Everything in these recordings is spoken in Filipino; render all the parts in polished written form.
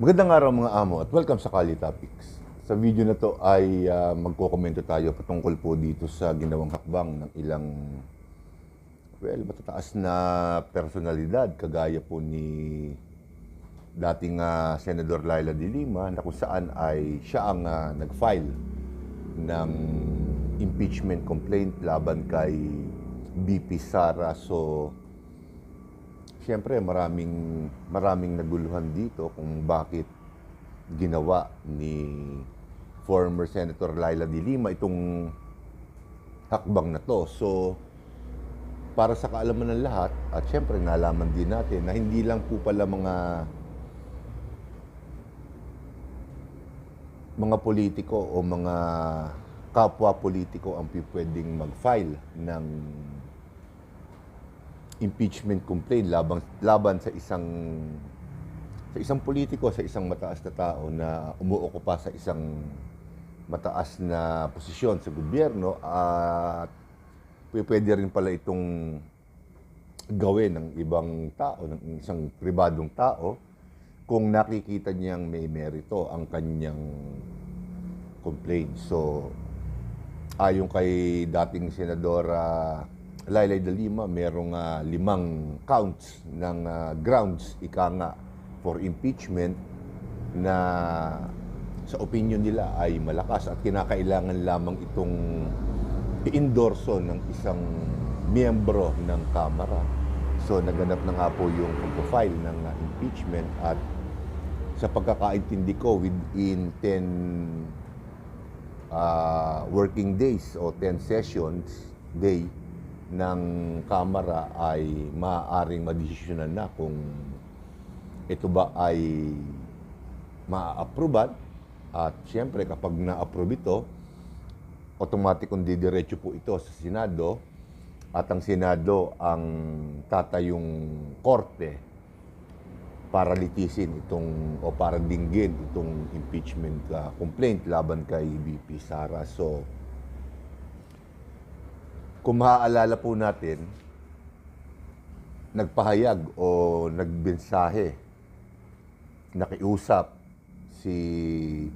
Magandang araw mga amo at welcome sa Kali Topics. Sa video na to ay magkokomento tayo patungkol po dito sa ginawang hakbang ng ilang matataas na personalidad kagaya po ni dating Senador Laila de Lima na kung saan ay siya ang nag-file ng impeachment complaint laban kay BP Sara. So siyempre, maraming naguluhan dito kung bakit ginawa ni former Senator Laila de Lima itong hakbang na to. So, para sa kaalaman ng lahat, at siyempre nalaman din natin na hindi lang po pala mga politiko o mga kapwa politiko ang pwedeng mag-file ng impeachment complaint laban sa isang politiko, sa isang mataas na tao na umuokupa sa isang mataas na posisyon sa gobyerno, at pwede rin pala itong gawin ng ibang tao, ng isang pribadong tao, kung nakikita niyang may merito ang kanyang complaint. So, ayon kay dating Senadora Laila de Lima, merong 5 counts ng grounds, ika nga, for impeachment na sa opinion nila ay malakas at kinakailangan lamang itong i-endorso ng isang miyembro ng Kamara. So naganap na nga po yung pag-file ng impeachment, at sa pagkakaintindi ko, within 10 working days o 10 sessions day ng Kamara ay maaaring madesisyonan na kung ito ba ay maa-aproban. At siyempre, kapag na-approve ito, automatikong didiretso po ito sa Senado, at ang Senado ang tatayong korte para litisin itong o para dinggin itong impeachment complaint laban kay BP Sara. So, kung maaalala po natin, nagpahayag o nagbensahe, nakiusap si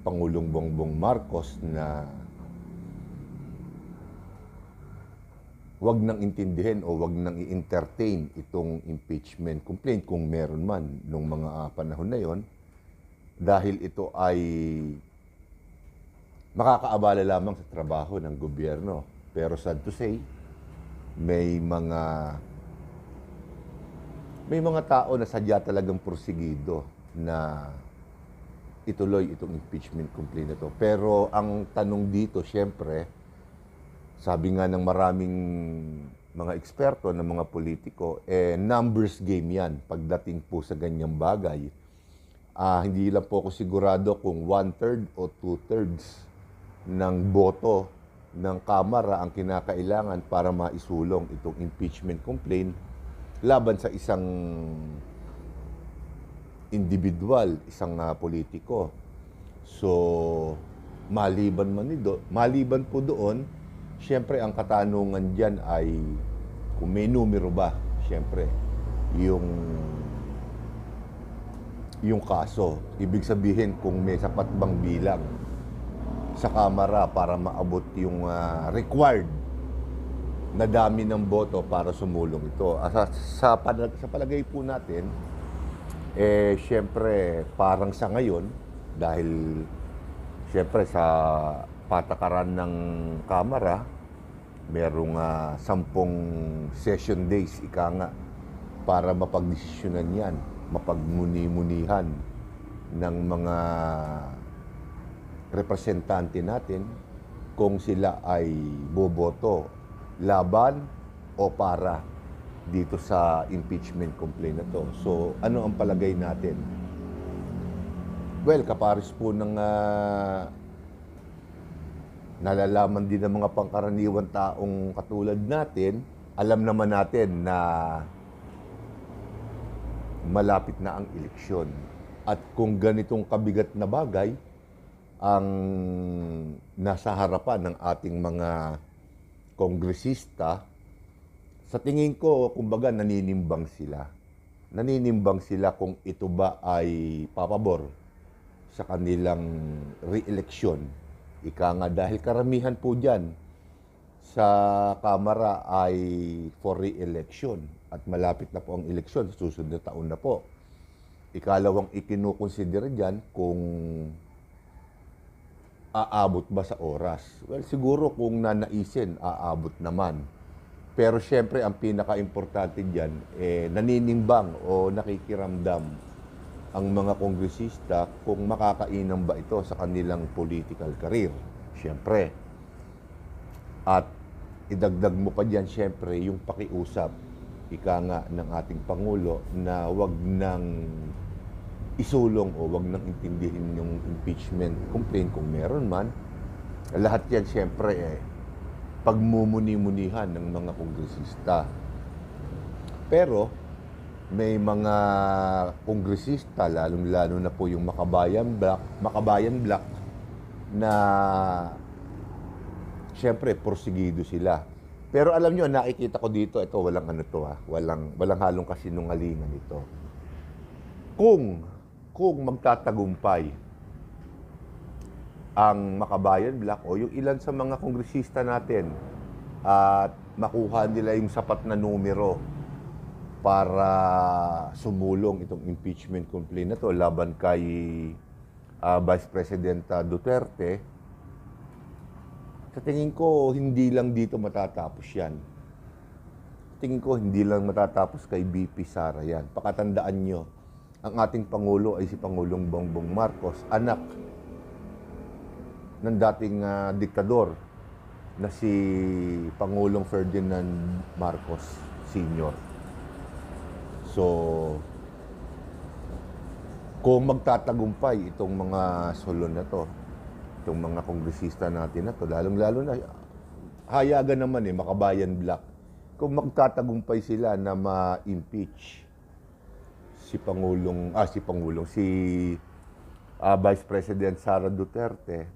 Pangulong Bongbong Marcos na wag nang intindihin o wag nang i-entertain itong impeachment complaint kung meron man nung mga panahon na yon, dahil ito ay makakaabala lamang sa trabaho ng gobyerno. Pero sad to say, may mga tao na sadya talagang porsigido na ituloy itong impeachment complaint na to. Pero ang tanong dito, syempre, sabi nga ng maraming mga eksperto, ng mga politiko, numbers game yan pagdating po sa ganyang bagay. Hindi lang po ako sigurado kung 1/3 o 2/3 ng boto ng Kamara ang kinakailangan para maisulong itong impeachment complaint laban sa isang individual, isang politiko. So, maliban po doon, siyempre ang katanungan diyan ay kung may numero ba, siyempre, yung kaso. Ibig sabihin kung may sapat bang bilang sa Kamara para maabot yung required na dami ng boto para sumulong ito. Sa palagay po natin, siyempre parang sa ngayon, dahil siyempre sa patakaran ng Kamara, merong 10 session days, ika nga, para mapagdesisyonan yan, mapagmuni-munihan ng mga representante natin kung sila ay boboto laban o para dito sa impeachment complaint na to. So, ano ang palagay natin? Well, kapares po ng nalalaman din ng mga pangkaraniwan taong katulad natin, alam naman natin na malapit na ang eleksyon. At kung ganitong kabigat na bagay ang nasa harapan ng ating mga kongresista, sa tingin ko, kumbaga, naninimbang sila. Naninimbang sila kung ito ba ay papabor sa kanilang re-election. Ika nga dahil karamihan po dyan sa Kamara ay for re-election at malapit na po ang eleksyon, susunod na taon na po. Ikalawang ikinukonsider dyan kung aabot ba sa oras. Well, siguro kung nanaisin, aabot naman. Pero syempre, ang pinaka-importante dyan, naninimbang o nakikiramdam ang mga kongresista kung makakainam ba ito sa kanilang political career. Syempre. At idagdag mo pa dyan, syempre, yung pakiusap, ika nga ng ating Pangulo, na wag nang isulong o wag nang intindihin yung impeachment complaint kung meron man. Lahat yan, syempre, pagmumuni-munihan ng mga kongresista. Pero, may mga kongresista, lalong-lalo na po yung Makabayan Black, na syempre, porsigido sila. Pero alam nyo, nakikita ko dito, ito, walang ano to ha, walang halong kasinungalingan ito. Kung magtatagumpay ang Makabayan Black o yung ilan sa mga kongresista natin at makuha nila yung sapat na numero para sumulong itong impeachment complaint na to laban kay Vice President Duterte, sa tingin ko, hindi lang dito matatapos yan. Tingin ko, hindi lang matatapos kay BP Sara yan. Pakatandaan nyo, ang ating Pangulo ay si Pangulong Bongbong Marcos, anak ng dating diktador na si Pangulong Ferdinand Marcos Sr. So, kung magtatagumpay itong mga sulon na to, itong mga kongresista natin na to, lalong-lalo na, hayagan naman Makabayan Black, kung magtatagumpay sila na ma-impeach si Vice President Sara Duterte,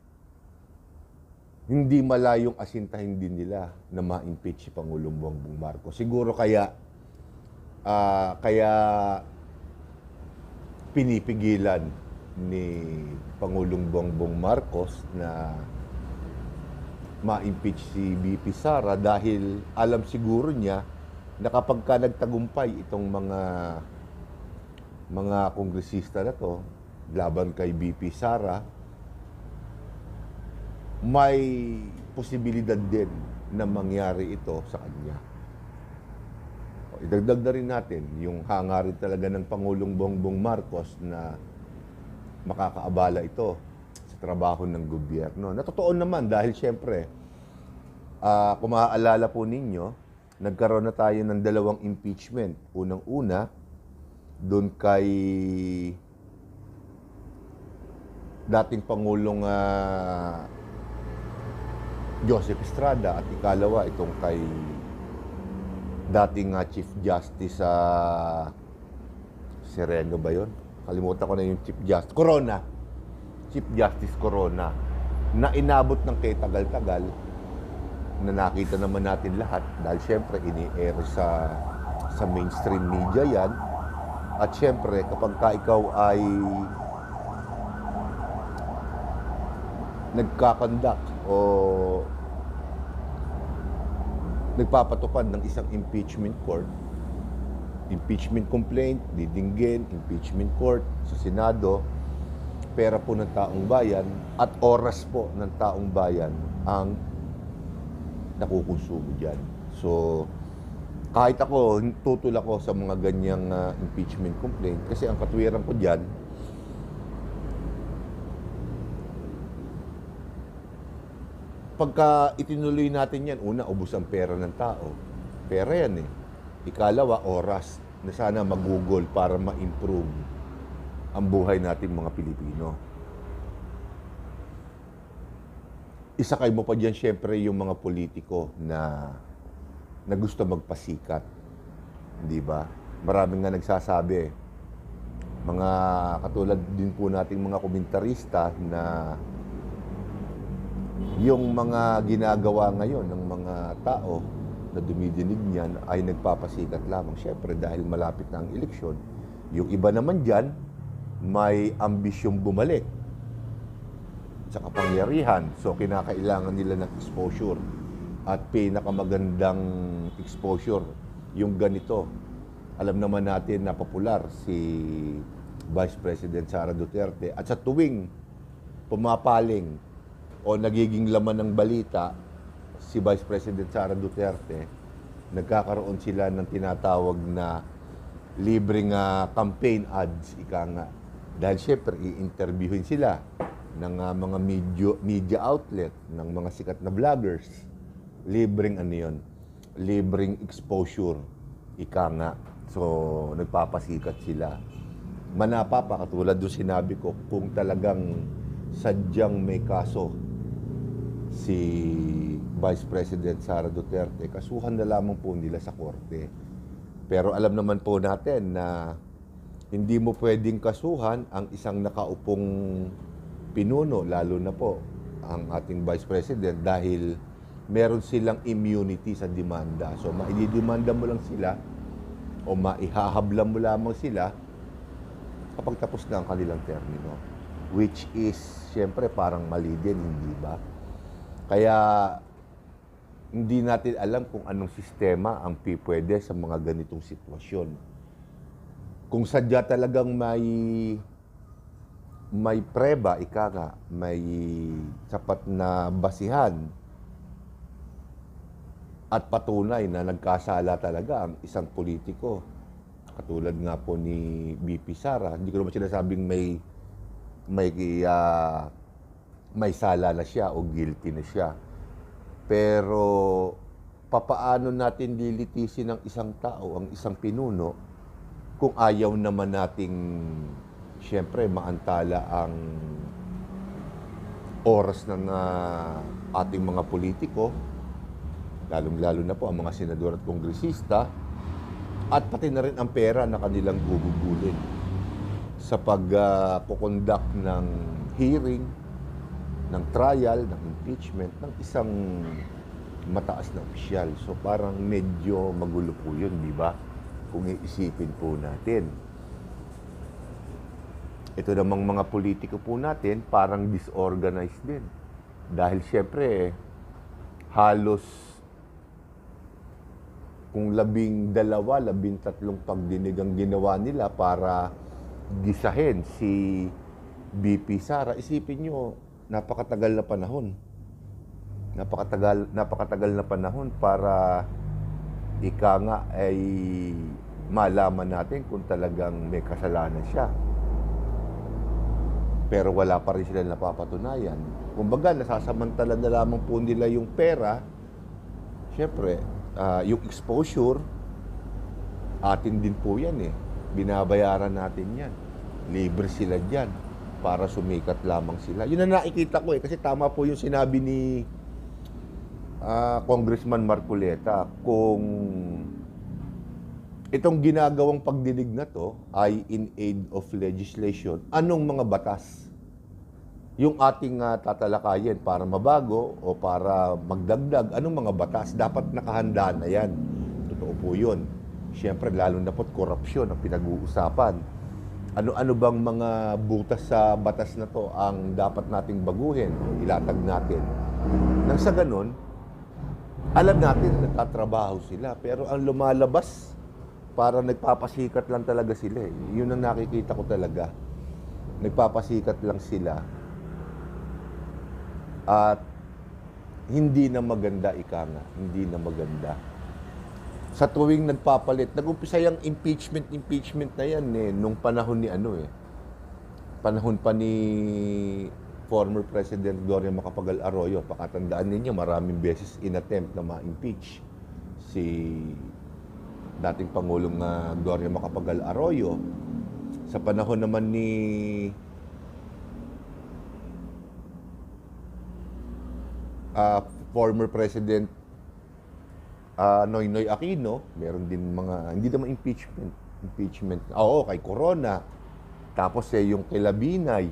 hindi malayong asintahin din nila na ma-impeach si Pangulong Bongbong Marcos. Siguro kaya pinipigilan ni Pangulong Bongbong Marcos na ma-impeach si BP Sara dahil alam siguro niya na kapag ka nagtagumpay itong mga kongresista na to laban kay BP Sara, may posibilidad din na mangyari ito sa kanya. Idagdag na rin natin yung hangarin talaga ng Pangulong Bongbong Marcos na makakaabala ito sa trabaho ng gobyerno. Natotoo naman dahil siyempre, kung maaalala po ninyo, nagkaroon na tayo ng 2 impeachment. Unang-una, doon kay dating Pangulong Joseph Estrada at ikalawa itong kay dating Chief Justice Sereno ba yun? Kalimutan ko na yung Chief Justice. Chief Justice Corona. Na inabot ng kay tagal-tagal na nakita naman natin lahat dahil syempre ini-air sa mainstream media yan. At syempre kapag ikaw ay nagkakandak o nagpapatupad ng isang impeachment court, impeachment complaint, didinggin, impeachment court sa Senado, pera po ng taong bayan at oras po ng taong bayan ang nakukonsumo dyan. So, kahit ako, tutol ako sa mga ganyang impeachment complaint kasi ang katwiran ko dyan, pagka itinuloy natin yan, una, ubos ang pera ng tao. Pera yan Ikalawa, oras na sana magugol para ma-improve ang buhay natin mga Pilipino. Isakay mo pa dyan syempre yung mga politiko na gusto magpasikat. Di ba? Maraming nga nagsasabi. Mga katulad din po nating mga komentarista na yung mga ginagawa ngayon ng mga tao na dumidinig niyan ay nagpapasikat lamang. Siyempre dahil malapit na ang eleksyon. Yung iba naman dyan, may ambisyong bumalik sa kapangyarihan. So, kinakailangan nila ng exposure. At pinakamagandang exposure, yung ganito. Alam naman natin na popular si Vice President Sara Duterte. At sa tuwing pumapaling o nagiging laman ng balita si Vice President Sara Duterte, nagkakaroon sila ng tinatawag na libreng campaign ads, ika nga. Dahil syempre, i-interviewin sila ng mga media outlet, ng mga sikat na vloggers. Libreng ano yun, libreng exposure, ika nga. So, nagpapasikat sila. Manapa pa, katulad doon sinabi ko, kung talagang sadyang may kaso si Vice President Sara Duterte, kasuhan na lamang po nila sa korte. Pero alam naman po natin na hindi mo pwedeng kasuhan ang isang nakaupong pinuno, lalo na po ang ating Vice President, dahil meron silang immunity sa demanda. So, maididemanda mo lang sila o maihahabla mo lamang sila kapag tapos na ang kanilang termino. Which is, siyempre, parang mali din, hindi ba? Kaya, hindi natin alam kung anong sistema ang pwede sa mga ganitong sitwasyon. Kung sadya talagang may preba, ika nga, may sapat na basihan at patunay na nagkasala talaga ang isang politiko, katulad nga po ni BP Sara, hindi ko naman sinasabing may sala na siya o guilty na siya. Pero papaano natin lilitisin ng isang tao, ang isang pinuno, kung ayaw naman nating, siyempre, maantala ang oras ng ating mga politiko, lalong-lalo na po ang mga senador at kongresista, at pati na rin ang pera na kanilang gugugulin sa pag-conduct ng hearing, ng trial, ng impeachment, ng isang mataas na opisyal. So parang medyo magulo po yun, di ba? Kung iisipin po natin. Ito namang mga politiko po natin, parang disorganized din. Dahil syempre, halos kung 12, 13 pagdinig ang ginawa nila para gisahin si BP Sara, isipin nyo, napakatagal na panahon. Napakatagal na panahon para ika nga ay malaman natin kung talagang may kasalanan siya. Pero wala pa rin sila napapatunayan. Kumbaga, nasasamantala na lamang po nila yung pera. Siyempre, yung exposure, atin din po yan eh. Binabayaran natin yan. Libre sila dyan para sumikat lamang sila. Yun ang nakikita ko eh. Kasi tama po yung sinabi ni Congressman Marcoleta, kung itong ginagawang pagdinig na to ay in aid of legislation, anong mga batas yung ating tatalakayin para mabago o para magdagdag? Anong mga batas? Dapat nakahanda na yan. Totoo po yun. Siyempre, lalo na po't korupsyon ang pinag-uusapan. Ano-ano bang mga butas sa batas na to ang dapat nating baguhin o ilatag natin? Nang sa ganun, alam natin na nagtatrabaho sila, pero ang lumalabas, para nagpapasikat lang talaga sila eh. Yun ang nakikita ko talaga. Nagpapasikat lang sila. At hindi na maganda, ika nga. Hindi na maganda. Sa tuwing nagpapalit, nag-umpisa yung impeachment na yan eh, nung panahon ni panahon pa ni former President Gloria Macapagal Arroyo. Pakatandaan ninyo, maraming beses inattempt na ma-impeach si dating Pangulong Gloria Macapagal Arroyo. Sa panahon naman ni former President Noynoy Aquino, meron din mga, hindi naman impeachment. Oo, kay Corona. Tapos yung kay Labinay,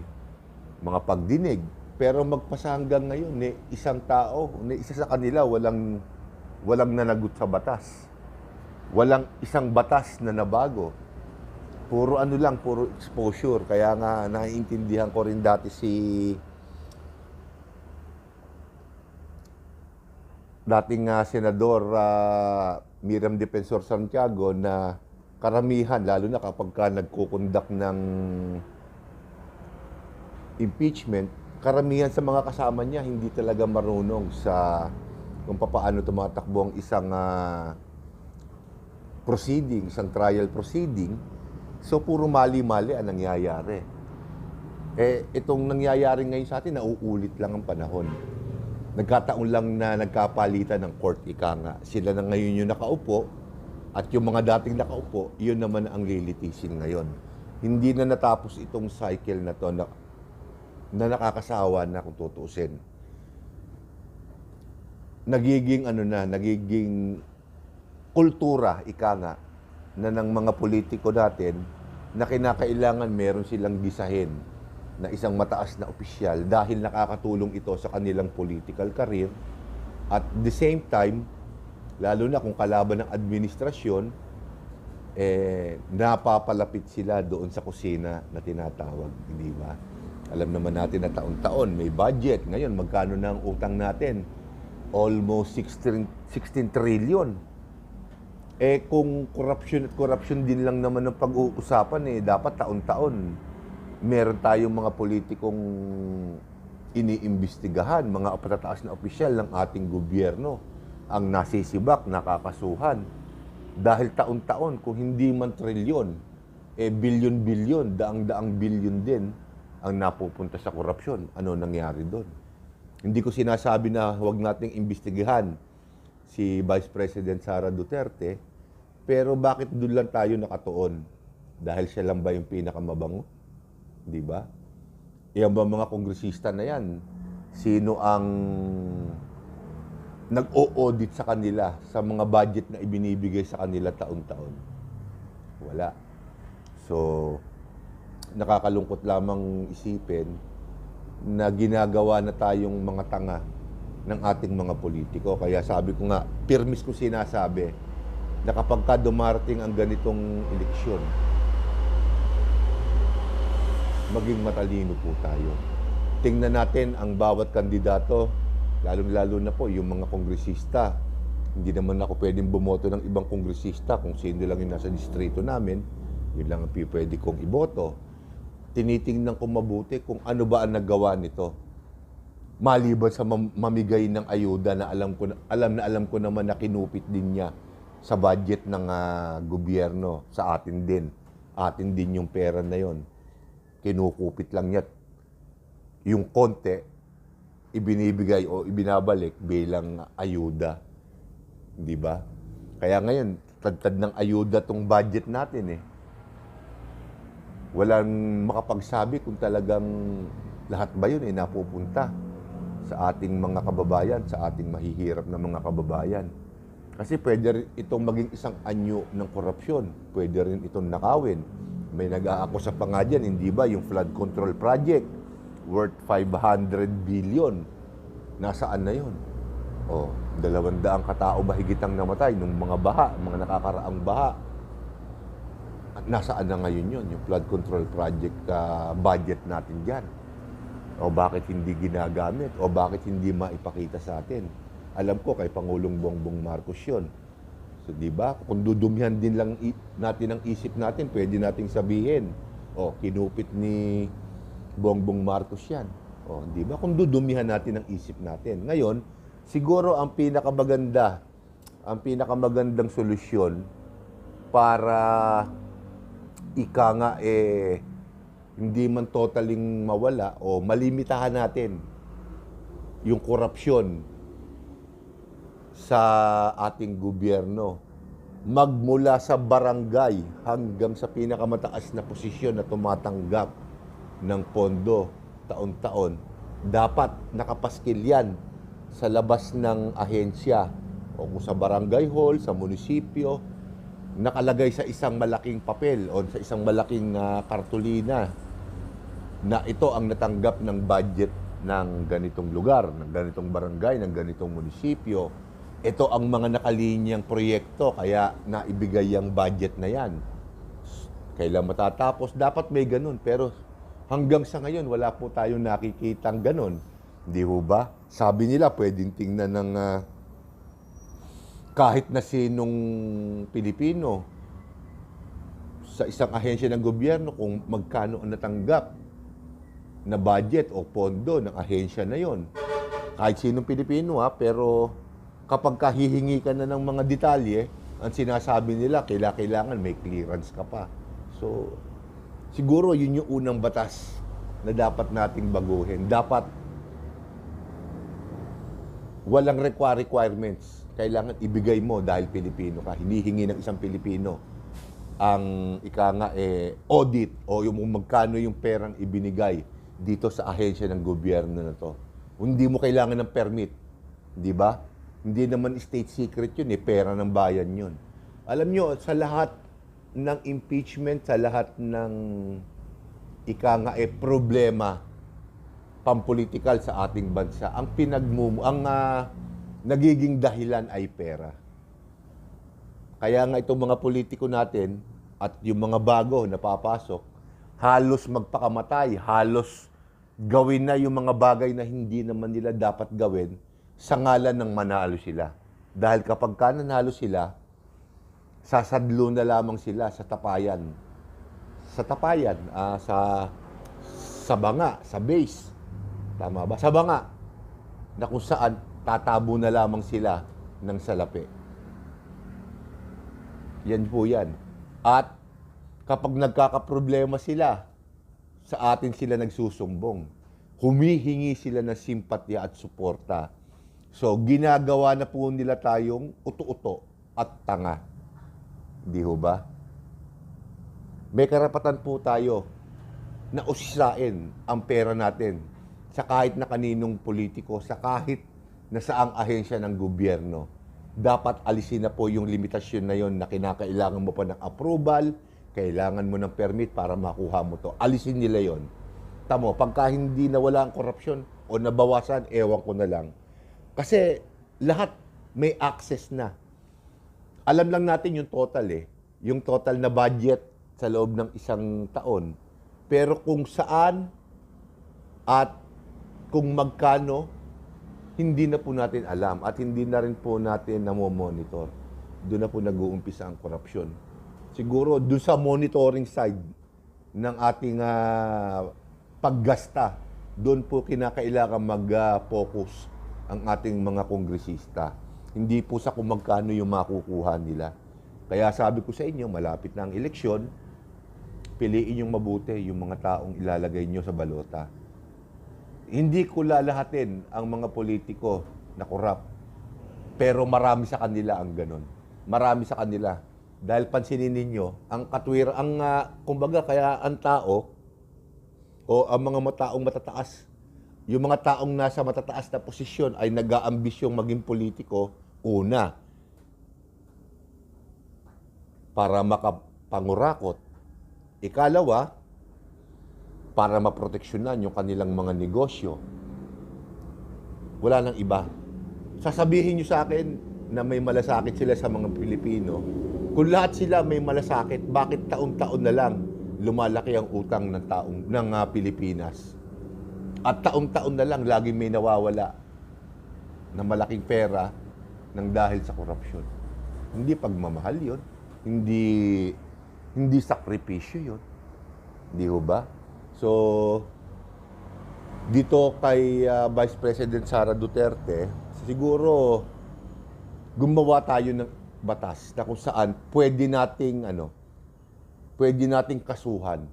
mga pagdinig. Pero magpasa hanggang ngayon, isang tao, isa sa kanila, walang nanagot sa batas. Walang isang batas na nabago. Puro puro exposure. Kaya nga, naiintindihan ko rin dati si dating Senador Miriam Defensor Santiago na karamihan, lalo na kapag ka nagkukundak ng impeachment, karamihan sa mga kasama niya hindi talaga marunong sa kung paano tumatakbo ang isang proceeding, isang trial proceeding. So, puro mali-mali ang nangyayari. Itong nangyayari ngayon sa atin, nauulit lang ang panahon. Nagkataon lang na nagkapalitan ng court, ika nga. Sila na ngayon yung nakaupo, at yung mga dating nakaupo, yun naman ang lilitisin ngayon. Hindi na natapos itong cycle na to na nakakasawa na kung tutuusin. Nagiging kultura, ika nga, na ng mga politiko natin na kinakailangan meron silang gisahin na isang mataas na opisyal dahil nakakatulong ito sa kanilang political career. At the same time, lalo na kung kalaban ng administrasyon, napapalapit sila doon sa kusina na tinatawag, di ba? Alam naman natin na taon-taon may budget. Ngayon, magkano na ang utang natin? Almost 16 trillion. Kung corruption din lang naman ng pag-uusapan, dapat taon-taon meron tayong mga politikong iniimbestigahan, mga patataas na opisyal ng ating gobyerno ang nasisibak, nakakasuhan. Dahil taon-taon, kung hindi man trilyon, bilyon-bilyon, daang-daang bilyon din ang napupunta sa korupsyon. Ano nangyari doon? Hindi ko sinasabi na huwag nating imbestigahan si Vice President Sara Duterte, pero bakit doon lang tayo nakatuon? Dahil siya lang ba yung pinakamabango? Di ba? Yan ba mga kongresista na yan? Sino ang nag-o-audit sa kanila sa mga budget na ibinibigay sa kanila taon-taon? Wala. So, nakakalungkot lamang isipin na ginagawa na tayong mga tanga ng ating mga politiko. Kaya sabi ko nga, pirmis ko sinasabi na kapag ka dumarating ang ganitong eleksyon, maging matalino po tayo. Tingnan natin ang bawat kandidato, lalo-lalo na po yung mga kongresista. Hindi naman ako pwedeng bumoto ng ibang kongresista kung sino lang yung nasa distrito namin. Yun lang ang pwede kong iboto. Tinitingnan ko mabuti kung ano ba ang nagawa nito. Maliban sa mamigay ng ayuda na alam ko naman na kinupit din niya sa budget ng gobyerno, sa atin din. Atin din yung pera na yon. Kinukupit lang niya. Yung konti, ibinibigay o ibinabalik bilang ayuda. Di ba? Kaya ngayon, tad ng ayuda tong budget natin Walang makapagsabi kung talagang lahat ba yun napupunta sa ating mga kababayan, sa ating mahihirap na mga kababayan. Kasi pwede rin itong maging isang anyo ng korupsyon. Pwede rin itong nakawin. May nag-aakusa pa nga dyan, hindi ba, yung flood control project worth 500 billion. Nasaan na yun? 200 katao ba higitang namatay nung mga baha, mga nakakaraang baha. At nasaan na ngayon yun, yung flood control project budget natin dyan? O bakit hindi ginagamit? O bakit hindi maipakita sa atin? Alam ko kay Pangulong Bongbong Marcos yun. So, di ba? Kung dudumihan din lang natin ang isip natin, pwede nating sabihin, kinupit ni Bongbong Marcos yan. Di ba? Kung dudumihan natin ang isip natin. Ngayon, siguro ang pinakamagandang solusyon para ika nga hindi man totaling mawala o malimitahan natin yung korupsyon sa ating gobyerno, magmula sa barangay hanggang sa pinakamataas na posisyon na tumatanggap ng pondo taon-taon, dapat nakapaskil yan sa labas ng ahensya o kung sa barangay hall, sa munisipyo, nakalagay sa isang malaking papel o sa isang malaking kartulina na ito ang natanggap ng budget ng ganitong lugar, ng ganitong barangay, ng ganitong munisipyo. Ito ang mga nakalinyang proyekto, kaya naibigay ang budget na yan. Kailan matatapos? Dapat may ganun. Pero hanggang sa ngayon, wala po tayong nakikitang ganun. Hindi ho ba? Sabi nila, pwedeng tingnan ng kahit na sinong Pilipino sa isang ahensya ng gobyerno kung magkano ang natanggap na budget o pondo ng ahensya na yon. Kahit sinong Pilipino pero kapag kahihingi ka na ng mga detalye, ang sinasabi nila, kailangan may clearance ka pa. So, siguro yun yung unang batas na dapat nating baguhin. Dapat walang requirements. Kailangan ibigay mo dahil Pilipino ka. Hinihingi ng isang Pilipino ang audit o yung magkano yung perang ibinigay dito sa ahensya ng gobyerno na to. Hindi mo kailangan ng permit. Di ba? Hindi naman state secret yun, pera ng bayan yun. Alam nyo, sa lahat ng impeachment, sa lahat ng problema pampolitikal sa ating bansa, ang nagiging dahilan ay pera. Kaya nga itong mga politiko natin at yung mga bago na papasok, halos magpakamatay, halos gawin na yung mga bagay na hindi naman nila dapat gawin sa ngalan ng manalo sila. Dahil kapag nanalo sila, sasadlo na lamang sila sa tapayan. Sa tapayan, sa banga, sa base. Tama ba? Sa banga, na kung saan tatabo na lamang sila ng salapi. Yan po yan. At kapag nagkakaproblema sila, sa atin sila nagsusumbong. Humihingi sila ng simpatya at suporta. So, ginagawa na po nila tayong uto-uto at tanga. Di ho ba? May karapatan po tayo na usisain ang pera natin sa kahit na kaninong politiko, sa kahit na saang ahensya ng gobyerno. Dapat alisin na po yung limitasyon na yon na kinakailangan mo pa ng approval, kailangan mo ng permit para makuha mo to. Alisin nila yon. Tamo, pagka hindi nawala ang korupsyon o nabawasan, ewan ko na lang. Kasi lahat may access na. Alam lang natin yung total yung total na budget sa loob ng isang taon. Pero kung saan at kung magkano, hindi na po natin alam at hindi na rin po natin namomonitor. Doon na po nag-uumpisa ang korupsyon. Siguro doon sa monitoring side ng ating paggasta, doon po kinakailangan mag-focus ang ating mga kongresista. Hindi po sa kung magkano yung makukuha nila. Kaya sabi ko sa inyo, malapit na ang eleksyon, piliin yung mabuti yung mga taong ilalagay nyo sa balota. Hindi ko lalahatin ang mga politiko na korap. Pero marami sa kanila ang ganon. Marami sa kanila. Dahil pansinin ninyo, ang katwir, kumbaga kaya ang tao, o ang mga taong matataas, yung mga taong nasa matataas na posisyon ay nag-aambisyong maging politiko, una, para makapangurakot. Ikalawa, para maproteksyonan yung kanilang mga negosyo. Wala nang iba. Sasabihin nyo sa akin na may malasakit sila sa mga Pilipino. Kung lahat sila may malasakit, bakit taon-taon na lang lumalaki ang utang ng Pilipinas? At taon-taon na lang lagi may nawawala na malaking pera ng dahil sa korupsyon. Hindi pagmamahal yun. Hindi sakripisyo yun. Di ho ba? So, dito kay Vice President Sara Duterte, siguro gumawa tayo ng batas na kung saan pwede nating kasuhan.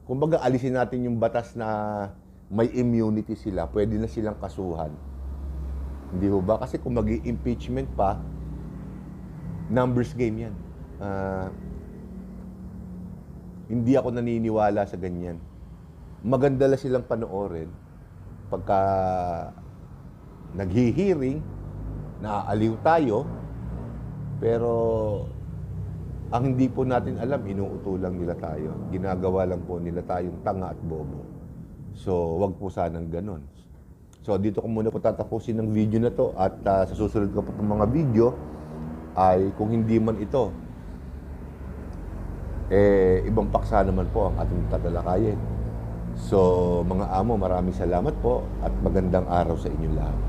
Kumbaga alisin natin yung batas na may immunity sila, pwede na silang kasuhan. Hindi ho ba? Kasi kung mag-impeachment pa, numbers game yan. Hindi ako naniniwala sa ganyan. Maganda lang silang panoorin pagka naghihiring, naaaliw tayo, pero ang hindi po natin alam, inuutulang nila tayo. Ginagawa lang po nila tayong tanga at bobo. So, wag po sanang ganon. So, dito ko muna po tatapusin ng video na to at sa susunod ko po mga video ay kung hindi man ito, ibang paksa naman po ang ating tatalakayin. So, mga amo, maraming salamat po at magandang araw sa inyong lahat.